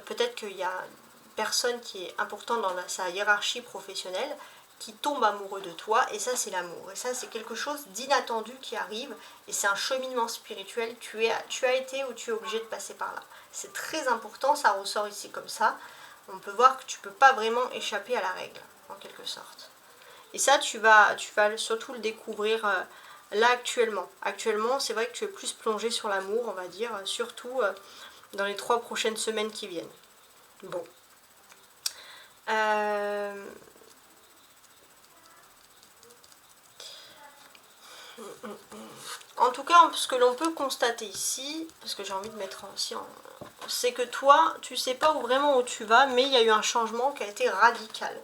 Peut-être qu'il y a une personne qui est importante dans sa hiérarchie professionnelle qui tombe amoureux de toi, et ça c'est l'amour. Et ça c'est quelque chose d'inattendu qui arrive, et c'est un cheminement spirituel. Tu as été ou tu es obligé de passer par là. C'est très important, ça ressort ici comme ça. On peut voir que tu ne peux pas vraiment échapper à la règle, en quelque sorte. Et ça, tu vas surtout le découvrir là actuellement. Actuellement, c'est vrai que tu es plus plongé sur l'amour, on va dire, surtout dans les 3 prochaines semaines qui viennent. Bon. En tout cas, ce que l'on peut constater ici, parce que j'ai envie de mettre aussi c'est que toi, tu sais pas vraiment où tu vas, mais il y a eu un changement qui a été radical.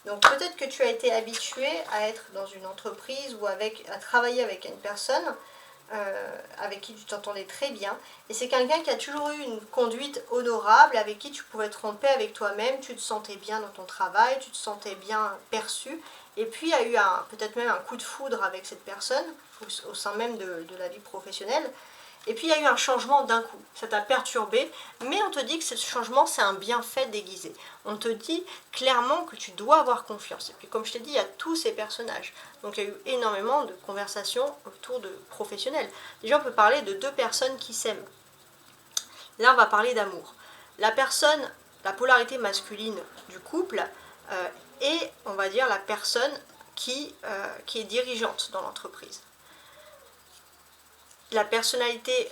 Donc peut-être que tu as été habitué à être dans une entreprise ou à travailler avec une personne avec qui tu t'entendais très bien. Et c'est quelqu'un qui a toujours eu une conduite honorable, avec qui tu pouvais te en paix avec toi-même, tu te sentais bien dans ton travail, tu te sentais bien perçu. Et puis il y a eu peut-être même un coup de foudre avec cette personne, au sein même de la vie professionnelle. Et puis il y a eu un changement d'un coup, ça t'a perturbé, mais on te dit que ce changement c'est un bienfait déguisé. On te dit clairement que tu dois avoir confiance. Et puis comme je t'ai dit, il y a tous ces personnages. Donc il y a eu énormément de conversations autour de professionnels. Déjà on peut parler de 2 personnes qui s'aiment. Là on va parler d'amour. La polarité masculine du couple est, on va dire, la personne qui est dirigeante dans l'entreprise. La personnalité,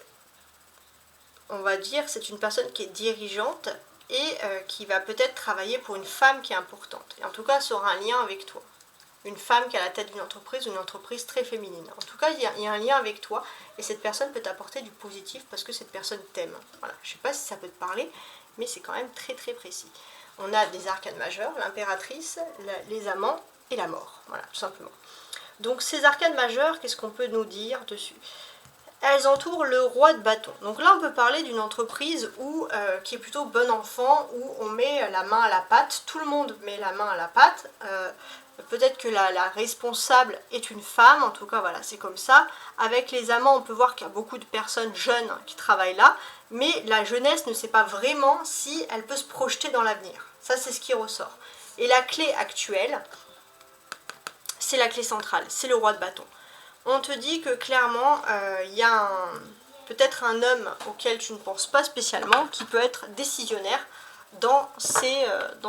on va dire, c'est une personne qui est dirigeante et qui va peut-être travailler pour une femme qui est importante. Et en tout cas, ça aura un lien avec toi. Une femme qui est à la tête d'une entreprise, une entreprise très féminine. En tout cas, il y a un lien avec toi et cette personne peut t'apporter du positif parce que cette personne t'aime. Voilà. Je ne sais pas si ça peut te parler, mais c'est quand même très très précis. On a des arcanes majeures, l'impératrice, les amants et la mort. Voilà, tout simplement. Donc ces arcanes majeures, qu'est-ce qu'on peut nous dire dessus ? Elles entourent le roi de bâton. Donc là, on peut parler d'une entreprise qui est plutôt bon enfant, où on met la main à la pâte. Tout le monde met la main à la pâte. Peut-être que la responsable est une femme. En tout cas, voilà, c'est comme ça. Avec les amants, on peut voir qu'il y a beaucoup de personnes jeunes qui travaillent là. Mais la jeunesse ne sait pas vraiment si elle peut se projeter dans l'avenir. Ça, c'est ce qui ressort. Et la clé actuelle, c'est la clé centrale. C'est le roi de bâton. On te dit que clairement, il y a peut-être un homme auquel tu ne penses pas spécialement, qui peut être décisionnaire dans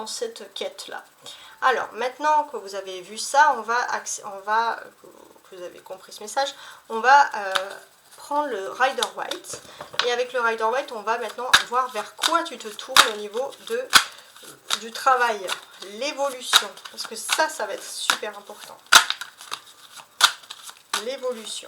cette quête-là. Alors, maintenant que vous avez vu ça, que vous avez compris ce message, on va prendre le Rider White. Et avec le Rider White, on va maintenant voir vers quoi tu te tournes au niveau du travail, l'évolution. Parce que ça va être super important. L'évolution.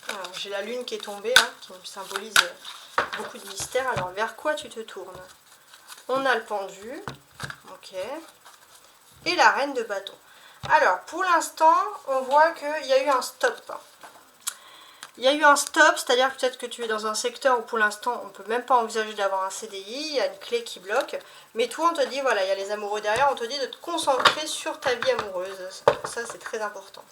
Alors, j'ai la lune qui est tombée, hein, qui me symbolise beaucoup de mystère. Alors, vers quoi tu te tournes? On a le pendu, ok, et la reine de bâton. Alors, pour l'instant, on voit qu'il y a eu un stop. Il y a eu un stop, c'est-à-dire peut-être que tu es dans un secteur où pour l'instant, on ne peut même pas envisager d'avoir un CDI, il y a une clé qui bloque. Mais toi, on te dit, voilà, il y a les amoureux derrière, on te dit de te concentrer sur ta vie amoureuse. Ça, c'est très important.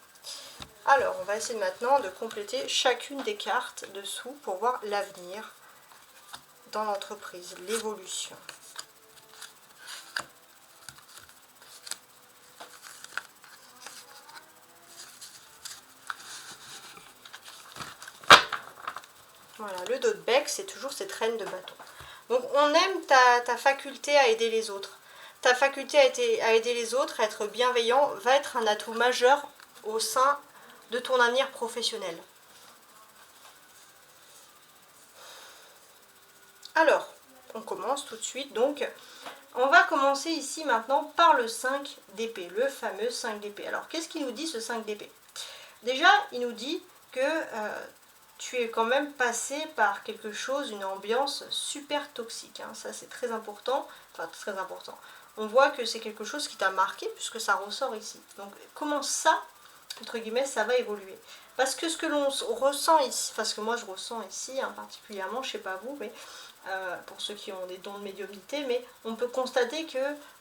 Alors, on va essayer maintenant de compléter chacune des cartes dessous pour voir l'avenir dans l'entreprise, l'évolution. Voilà, le dos de bec, c'est toujours cette reine de bâton. Donc, on aime ta faculté à aider les autres. Ta faculté à aider les autres, à être bienveillant, va être un atout majeur au sein de ton avenir professionnel. Alors, on commence tout de suite. Donc, on va commencer ici maintenant par le 5 d'épée, le fameux 5 d'épée. Alors, qu'est-ce qu'il nous dit ce 5 d'épée? Déjà, il nous dit que tu es quand même passé par quelque chose, une ambiance super toxique. Hein. Ça, c'est très important. Enfin, très important. On voit que c'est quelque chose qui t'a marqué puisque ça ressort ici. Donc, comment ça, entre guillemets, ça va évoluer? Parce que ce que l'on ressent ici, parce que moi je ressens ici, hein, particulièrement, je ne sais pas vous, mais pour ceux qui ont des dons de médiumnité, mais on peut constater que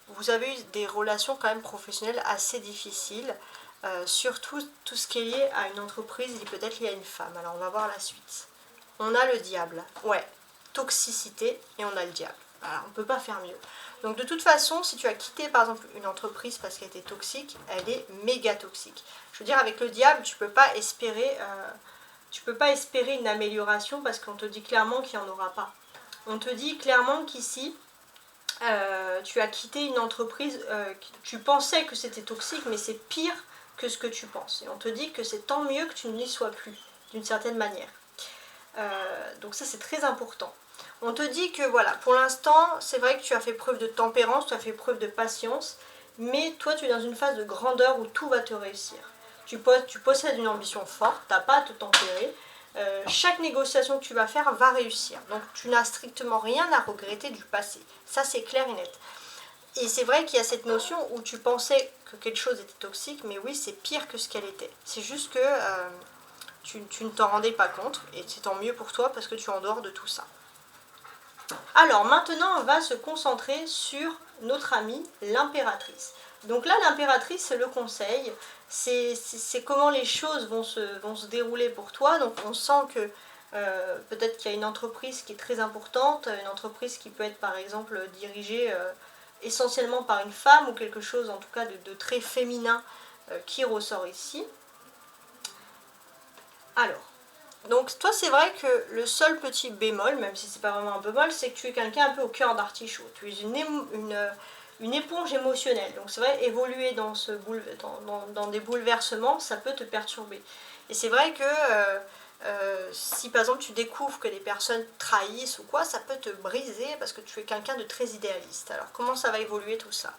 vous avez eu des relations quand même professionnelles assez difficiles, surtout tout ce qui est lié à une entreprise et peut-être lié à une femme. Alors on va voir la suite. On a le diable, ouais, toxicité, et on a le diable. Alors on ne peut pas faire mieux. Donc de toute façon, si tu as quitté par exemple une entreprise parce qu'elle était toxique, elle est méga toxique. Je veux dire, avec le diable, tu ne peux pas espérer une amélioration parce qu'on te dit clairement qu'il n'y en aura pas. On te dit clairement qu'ici, tu as quitté une entreprise, tu pensais que c'était toxique, mais c'est pire que ce que tu penses. Et on te dit que c'est tant mieux que tu n'y sois plus, d'une certaine manière. Donc ça, c'est très important. On te dit que voilà, pour l'instant, c'est vrai que tu as fait preuve de tempérance, tu as fait preuve de patience, mais toi, tu es dans une phase de grandeur où tout va te réussir. Tu possèdes une ambition forte, tu n'as pas à te tempérer. Chaque négociation que tu vas faire va réussir. Donc tu n'as strictement rien à regretter du passé. Ça, c'est clair et net. Et c'est vrai qu'il y a cette notion où tu pensais que quelque chose était toxique, mais oui, c'est pire que ce qu'elle était. C'est juste que tu ne t'en rendais pas compte, et c'est tant mieux pour toi parce que tu es en dehors de tout ça. Alors maintenant, on va se concentrer sur notre amie l'impératrice. Donc là, l'impératrice, c'est le conseil, c'est comment les choses vont se dérouler pour toi. Donc on sent que peut-être qu'il y a une entreprise qui est très importante, une entreprise qui peut être par exemple dirigée essentiellement par une femme ou quelque chose en tout cas de très féminin qui ressort ici. Alors, donc toi c'est vrai que le seul petit bémol, même si c'est pas vraiment un bémol, c'est que tu es quelqu'un un peu au cœur d'artichaut. Tu es une éponge émotionnelle. Donc c'est vrai, évoluer dans des bouleversements, ça peut te perturber. Et c'est vrai que si par exemple tu découvres que des personnes trahissent ou quoi, ça peut te briser parce que tu es quelqu'un de très idéaliste. Alors comment ça va évoluer tout ça?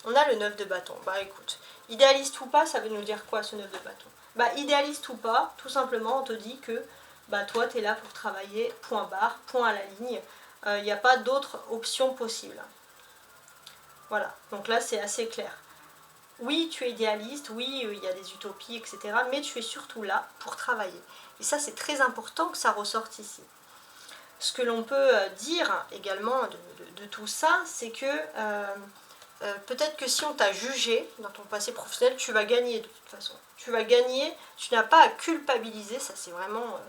On a le 9 de bâton. Bah écoute, idéaliste ou pas, ça veut nous dire quoi ce 9 de bâton? Bah idéaliste ou pas, tout simplement on te dit que bah toi tu es là pour travailler, point barre, point à la ligne. Il n'y a pas d'autre option possible. Voilà, donc là c'est assez clair. Oui, tu es idéaliste, oui, il y a des utopies, etc. Mais tu es surtout là pour travailler. Et ça, c'est très important que ça ressorte ici. Ce que l'on peut dire également de tout ça, c'est que peut-être que si on t'a jugé dans ton passé professionnel, tu vas gagner de toute façon. Tu vas gagner, tu n'as pas à culpabiliser, ça c'est vraiment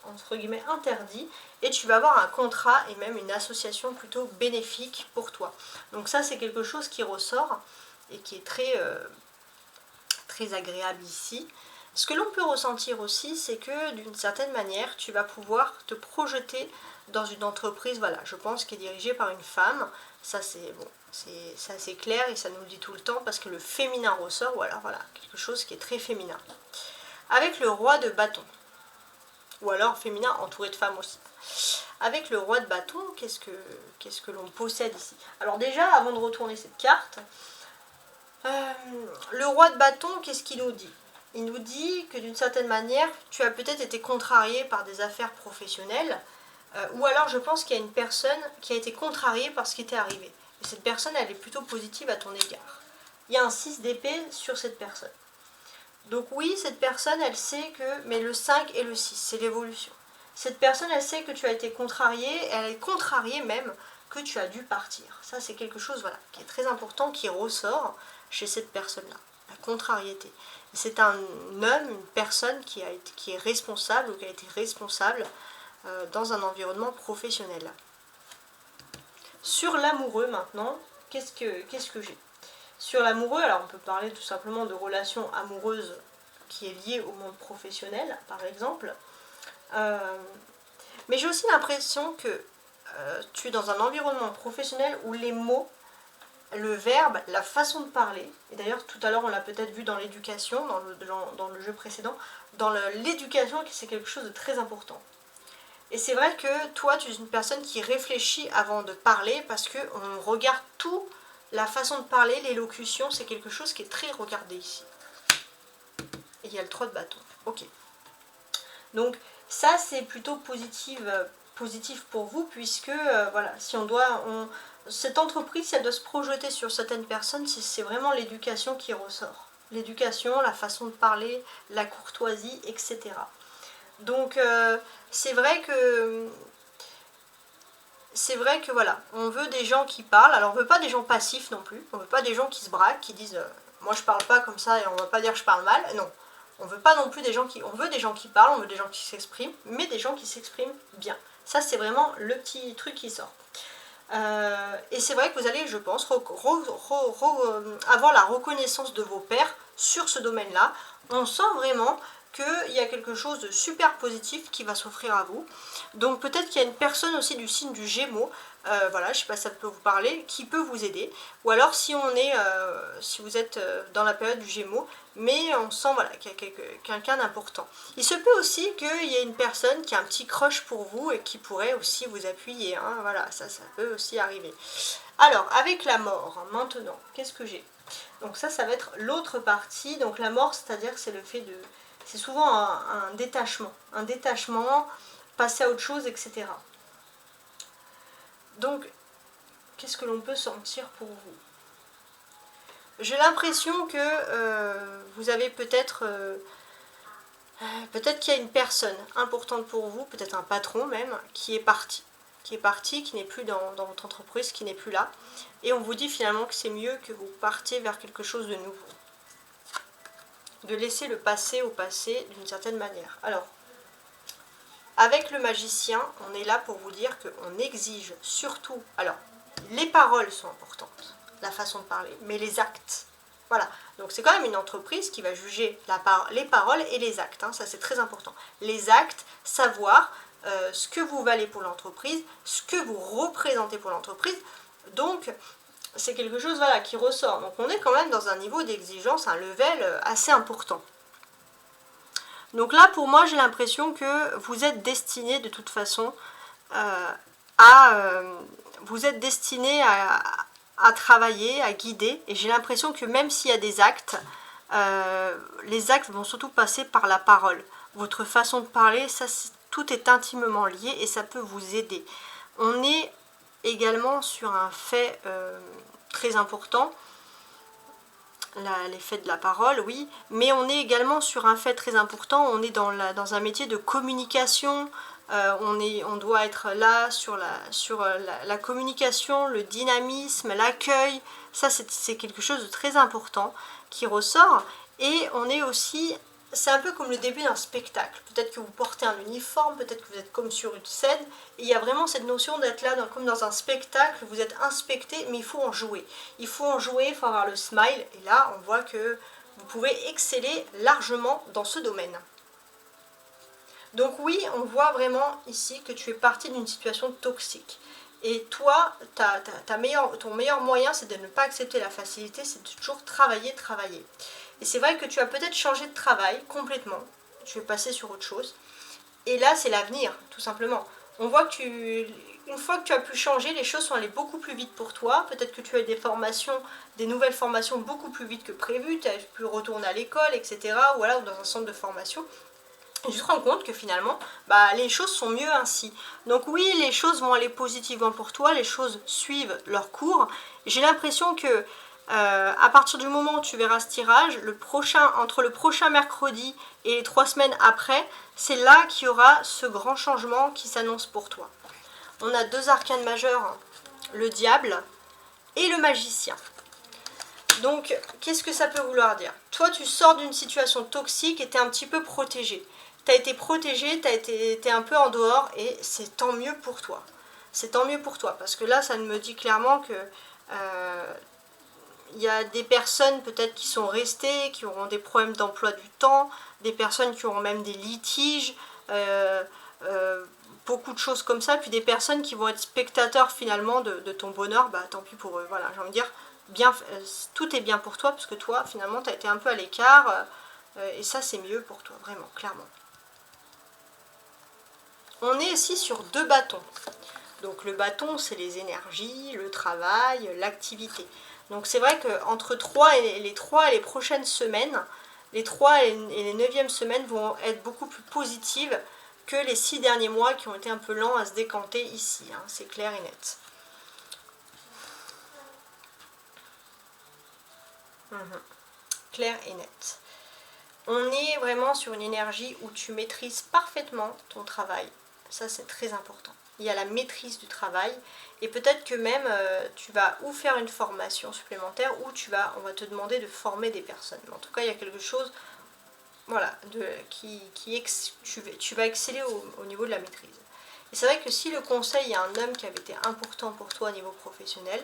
entre guillemets interdit, et tu vas avoir un contrat et même une association plutôt bénéfique pour toi. Donc ça c'est quelque chose qui ressort et qui est très agréable ici. Ce que l'on peut ressentir aussi, c'est que d'une certaine manière, tu vas pouvoir te projeter dans une entreprise, voilà, je pense, qui est dirigée par une femme. Ça c'est bon, c'est assez clair et ça nous le dit tout le temps parce que le féminin ressort, ou alors voilà, quelque chose qui est très féminin. Avec le roi de bâton, ou alors féminin entouré de femmes aussi. Avec le roi de bâton, qu'est-ce que l'on possède ici? Alors déjà, avant de retourner cette carte, le roi de bâton, qu'est-ce qu'il nous dit? il nous dit que d'une certaine manière, tu as peut-être été contrarié par des affaires professionnelles, ou alors je pense qu'il y a une personne qui a été contrariée par ce qui t'est arrivé. Et cette personne, elle est plutôt positive à ton égard. Il y a un 6 d'épée sur cette personne. Donc oui, cette personne, elle sait que... Mais le 5 et le 6, c'est l'évolution. Cette personne, elle sait que tu as été contrarié, elle est contrariée même que tu as dû partir. Ça, c'est quelque chose voilà, qui est très important, qui ressort chez cette personne-là. La contrariété. C'est un homme, une personne qui est responsable ou qui a été responsable dans un environnement professionnel. Sur l'amoureux maintenant, qu'est-ce que j'ai? Sur l'amoureux, alors on peut parler tout simplement de relations amoureuses qui est liée au monde professionnel, par exemple. Mais j'ai aussi l'impression que tu es dans un environnement professionnel où les mots, le verbe, la façon de parler, et d'ailleurs tout à l'heure on l'a peut-être vu dans l'éducation, dans le jeu précédent, dans l'éducation c'est quelque chose de très important. Et c'est vrai que toi tu es une personne qui réfléchit avant de parler parce qu'on regarde tout, la façon de parler, l'élocution, c'est quelque chose qui est très regardé ici. Et il y a le 3 de bâton. Ok. Donc ça c'est plutôt positif pour vous puisque voilà, si cette entreprise, si elle doit se projeter sur certaines personnes, c'est vraiment l'éducation qui ressort. L'éducation, la façon de parler, la courtoisie, etc. Donc c'est vrai que voilà, on veut des gens qui parlent, alors on veut pas des gens passifs non plus, on veut pas des gens qui se braquent, qui disent moi je parle pas comme ça et on va pas dire que je parle mal, non. On veut pas non plus on veut des gens qui parlent, on veut des gens qui s'expriment, mais des gens qui s'expriment bien. Ça c'est vraiment le petit truc qui sort. Et c'est vrai que vous allez, je pense, avoir la reconnaissance de vos pairs sur ce domaine-là. On sent vraiment qu'il y a quelque chose de super positif qui va s'offrir à vous. Donc peut-être qu'il y a une personne aussi du signe du Gémeaux, voilà, je ne sais pas si ça peut vous parler, qui peut vous aider. Ou alors si vous êtes dans la période du Gémeaux, mais on sent voilà, qu'il y a quelqu'un d'important. Il se peut aussi qu'il y ait une personne qui a un petit crush pour vous et qui pourrait aussi vous appuyer. Hein, voilà, ça peut aussi arriver. Alors, avec la mort, maintenant, qu'est-ce que j'ai? Donc ça va être l'autre partie. Donc la mort, c'est-à-dire que c'est le fait de... C'est souvent un détachement, passer à autre chose, etc. Donc, qu'est-ce que l'on peut sentir pour vous? J'ai l'impression que vous avez peut-être qu'il y a une personne importante pour vous, peut-être un patron même, qui est parti, qui n'est plus dans votre entreprise, qui n'est plus là. Et on vous dit finalement que c'est mieux que vous partiez vers quelque chose de nouveau. De laisser le passé au passé d'une certaine manière. Alors, avec le magicien, on est là pour vous dire qu'on exige surtout... Alors, les paroles sont importantes, la façon de parler, mais les actes. Voilà, donc c'est quand même une entreprise qui va juger les paroles et les actes, hein, ça c'est très important. Les actes, savoir ce que vous valez pour l'entreprise, ce que vous représentez pour l'entreprise, donc c'est quelque chose voilà, qui ressort. Donc on est quand même dans un niveau d'exigence, un level assez important. Donc là pour moi j'ai l'impression que vous êtes destiné de toute façon vous êtes destiné à travailler, à guider, et j'ai l'impression que même s'il y a des actes, les actes vont surtout passer par la parole. Votre façon de parler, ça, tout est intimement lié et ça peut vous aider. On est également sur un fait très important, l'effet de la parole, oui, mais on est également sur un fait très important, on est dans un métier de communication. On doit être là sur la communication, le dynamisme, l'accueil. Ça, c'est quelque chose de très important qui ressort. Et on est aussi, c'est un peu comme le début d'un spectacle. Peut-être que vous portez un uniforme, peut-être que vous êtes comme sur une scène. Et il y a vraiment cette notion d'être là comme dans un spectacle. Vous êtes inspecté, mais il faut en jouer. Il faut en jouer, il faut avoir le smile. Et là, on voit que vous pouvez exceller largement dans ce domaine. Donc oui, on voit vraiment ici que tu es parti d'une situation toxique. Et toi, ton meilleur moyen, c'est de ne pas accepter la facilité, c'est de toujours travailler. Et c'est vrai que tu as peut-être changé de travail complètement. Tu es passé sur autre chose. Et là, c'est l'avenir, tout simplement. On voit que une fois que tu as pu changer, les choses sont allées beaucoup plus vite pour toi. Peut-être que tu as eu des nouvelles formations beaucoup plus vite que prévu, tu as pu retourner à l'école, etc. ou dans un centre de formation. Et tu te rends compte que finalement, les choses sont mieux ainsi. Donc oui, les choses vont aller positivement pour toi, les choses suivent leur cours. J'ai l'impression que à partir du moment où tu verras ce tirage, entre le prochain mercredi et les 3 semaines après, c'est là qu'il y aura ce grand changement qui s'annonce pour toi. On a 2 arcanes majeurs, le diable et le magicien. Donc, qu'est-ce que ça peut vouloir dire? Toi, tu sors d'une situation toxique et tu es un petit peu protégé. Tu as été protégé, tu es un peu en dehors et c'est tant mieux pour toi. C'est tant mieux pour toi parce que là, ça me dit clairement que il y a des personnes peut-être qui sont restées, qui auront des problèmes d'emploi du temps, des personnes qui auront même des litiges, beaucoup de choses comme ça, puis des personnes qui vont être spectateurs finalement de ton bonheur, tant pis pour eux. Voilà, j'ai envie de dire, tout est bien pour toi, parce que toi, finalement, tu as été un peu à l'écart, et ça, c'est mieux pour toi, vraiment, clairement. On est ici sur 2 bâtons. Donc le bâton, c'est les énergies, le travail, l'activité. Donc c'est vrai qu'entre les 3 et les prochaines semaines, les 3 et les 9e semaines vont être beaucoup plus positives que les 6 derniers mois qui ont été un peu lents à se décanter ici. Hein, c'est clair et net. Clair et net. On est vraiment sur une énergie où tu maîtrises parfaitement ton travail. Ça, c'est très important. Il y a la maîtrise du travail et peut-être que même tu vas ou faire une formation supplémentaire ou on va te demander de former des personnes. Mais en tout cas, il y a quelque chose, voilà, tu vas exceller au niveau de la maîtrise. Et c'est vrai que si le conseil est un homme qui avait été important pour toi au niveau professionnel,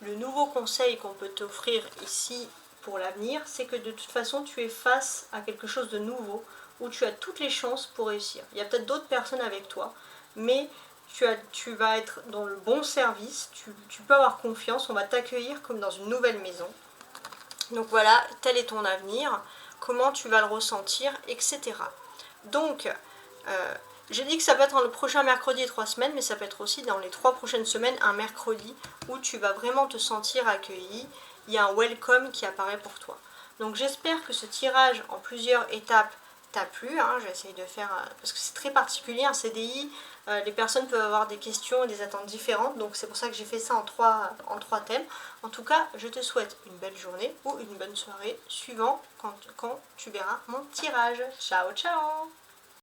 le nouveau conseil qu'on peut t'offrir ici pour l'avenir, c'est que de toute façon, tu es face à quelque chose de nouveau où tu as toutes les chances pour réussir. Il y a peut-être d'autres personnes avec toi, mais tu vas être dans le bon service, tu peux avoir confiance, on va t'accueillir comme dans une nouvelle maison. Donc voilà, tel est ton avenir, comment tu vas le ressentir, etc. Donc, j'ai dit que ça peut être dans le prochain mercredi et 3 semaines, mais ça peut être aussi dans les 3 prochaines semaines, un mercredi, où tu vas vraiment te sentir accueilli. Il y a un welcome qui apparaît pour toi. Donc j'espère que ce tirage en plusieurs étapes t'a plu. Hein. J'essaye de faire, parce que c'est très particulier, un CDI, les personnes peuvent avoir des questions et des attentes différentes, donc c'est pour ça que j'ai fait ça en trois thèmes. En tout cas, je te souhaite une belle journée ou une bonne soirée, suivant quand tu verras mon tirage. Ciao, ciao!